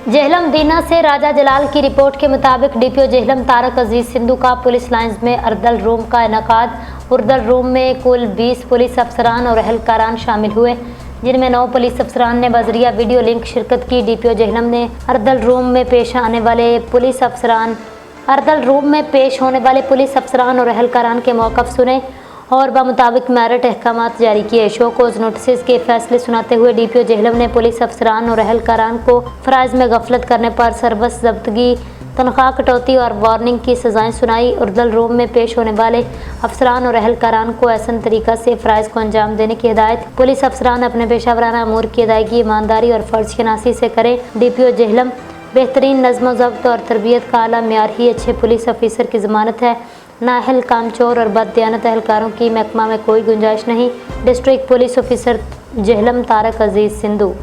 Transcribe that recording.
जेहलम दीना से राजा जलाल की रिपोर्ट के मुताबिक डीपीओ जेहलम तारक अजीज सिंधु का पुलिस लाइंस में अर्दल रूम का इनकाद। अर्दल रूम में कुल 20 पुलिस अफसरान और अहलकारान शामिल हुए, जिनमें 9 पुलिस अफसरान ने बजरिया वीडियो लिंक शिरकत की। डीपीओ जेहलम ने अर्दल रूम में पेश होने वाले पुलिस अफसरान और अहलकारान के मौक़िफ़ सुने और बामुताबिक मेरिट अहकामात जारी किए। शो कोज़ नोटिस के फैसले सुनाते हुए डीपीओ जेहलम ने पुलिस अफसरान और अहलकारान को फ़राइज़ में गफलत करने पर सरबस ज़ब्तगी, तनख्वाह कटौती और वार्निंग की सज़ाएँ सुनाई। अर्दल रूम में पेश होने वाले अफसरान और अहलकारान को ऐसा तरीक़ा से फ़राइज़ को अंजाम देने की हिदायत। पुलिस अफसरान अपने पेशावराना अमूर की अदायगी ईमानदारी और फ़र्ज़ शनासी से करें। डीपीओ जेहलम बेहतरीन नज़्म व ज़ब्त और तरबियत का आला मेयार ही अच्छे पुलिस ऑफिसर की ज़मानत है। नाअहल, कामचोर और बददियानत अहलकारों की महकमा में कोई गुंजाइश नहीं। District police officer Jhelum Tariq Aziz Sindhu.